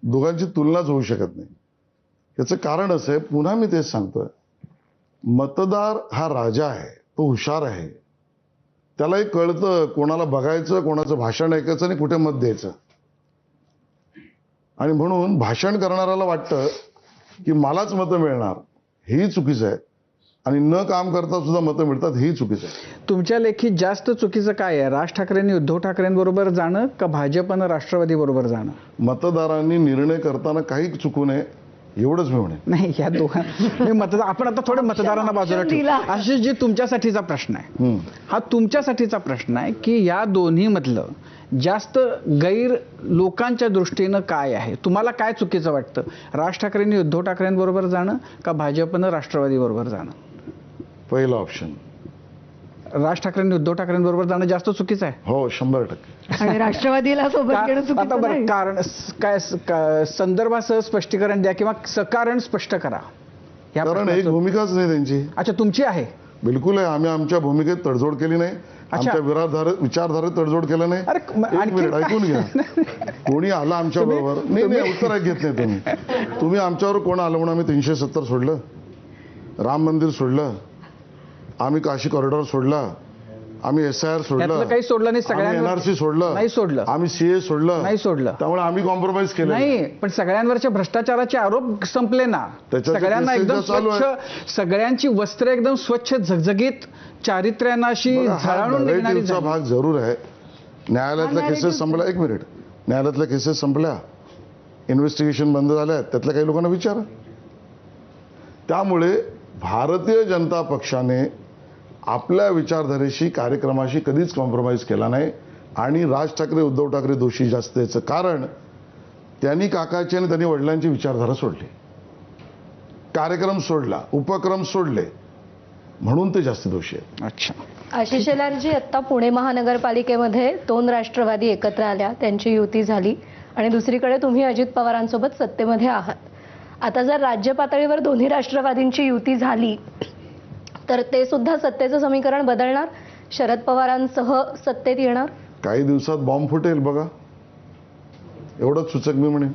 दोघांची तुलनाच होऊ शकत नाही. याचं कारण असं आहे, पुन्हा मी तेच सांगतोय, मतदार हा राजा आहे, तो हुशार आहे. त्यालाही कळतं कोणाला बघायचं, कोणाचं भाषण ऐकायचं आणि कुठे मत द्यायचं. आणि म्हणून भाषण करणाऱ्याला वाटतं की मलाच मतं मिळणार, हेही चुकीचं आहे. आणि न काम करता सुद्धा मतं मिळतात, हेही चुकीचं आहे. तुमच्या लेखी जास्त चुकीचं काय आहे? राज ठाकरेंनी उद्धव ठाकरेंबरोबर जाणं का भाजपनं राष्ट्रवादी बरोबर जाणं? मतदारांनी निर्णय करताना काही चुकू नये एवढंच मी म्हणेन. नाही, या दोघांना आपण आता थोडं मतदारांना बाजूला ठेवू. आशिष जी, तुमच्यासाठीचा प्रश्न आहे हा, तुमच्यासाठीचा प्रश्न आहे की या दोन्ही मधलं जास्त गैर लोकांच्या दृष्टीनं काय आहे? तुम्हाला काय चुकीचं वाटतं? राज ठाकरेंनी उद्धव ठाकरेंबरोबर जाणं का भाजपनं राष्ट्रवादी बरोबर जाणं? पहिलं ऑप्शन. राज ठाकरेंनी उद्धव ठाकरेंबरोबर जाणं जास्त चुकीचं आहे. हो, 100%. आणि राष्ट्रवादीला सोबत घेणं आता चुकीचं बरं, नाही. कारण काय संदर्भासह स्पष्टीकरण द्या किंवा सकारण स्पष्ट करा. या कारण एक प्रश्नाचं- भूमिकाच नाही त्यांची. अच्छा, तुमची आहे? बिलकुल आहे. आम्ही आमच्या भूमिकेत तडजोड केली नाही, आमच्या विचारधारेत तडजोड केलं नाही. अरे, एक मिनिट ऐकून घ्या. कोणी आलं आमच्या बरोबर? नाही, उत्तर घेत नाही तुम्ही आमच्यावर कोण आलं म्हणून आम्ही 370 सोडलं, राम मंदिर सोडलं, आम्ही काशी कॉरिडॉर सोडला, आम्ही SIR सोडलं, काही सोडलं नाही, सगळ्यांवर NRC सोडलं नाही, सोडलं आम्ही CA सोडलं नाही, सोडलं. त्यामुळे आम्ही कॉम्प्रोमाइज केलं नाही, पण सगळ्यांवरचे भ्रष्टाचाराचे आरोप संपले ना. त्याच्यावर सगळ्यांना केसेस एकदम चालू आहे. स्वच्छ, सगळ्यांची वस्त्र एकदम स्वच्छ झगझगीत चारित्र्यानं अशी झळाळून निघणारी नॅरेटिव्हचा झाली. भाग जरूर आहे. न्यायालयातल्या केसेस संपल्या, एक मिनिट, न्यायालयातल्या केसेस संपल्या, इन्व्हेस्टिगेशन बंद झाल्या, त्यातल्या काही लोकांना विचारा. त्यामुळे भारतीय जनता पक्षाने आपल्या विचारधारेशी, कार्यक्रमाशी कधीच कॉम्प्रोमाइज केला नाही. आणि राज ठाकरे, उद्धव ठाकरे दोषी जास्त. याचं कारण त्यांनी काकाची आणि त्यांनी वडिलांची विचारधारा सोडली, कार्यक्रम सोडला, उपक्रम सोडले, म्हणून ते जास्त दोषी आहेत. अच्छा, आशिष शेलारजी, आता पुणे महानगरपालिकेमध्ये 2 राष्ट्रवादी एकत्र आल्या, त्यांची युती झाली आणि दुसरीकडे तुम्ही अजित पवारांसोबत सत्तेमध्ये आहात. आता जर राज्य पातळीवर दोन्ही राष्ट्रवादींची युती झाली तर ते सुद्धा सत्तेचं समीकरण बदलणार, शरद पवारांसह सत्तेत येणार. काही दिवसात बॉम्ब फुटेल बघा, एवढंच सूचक मी म्हणेन.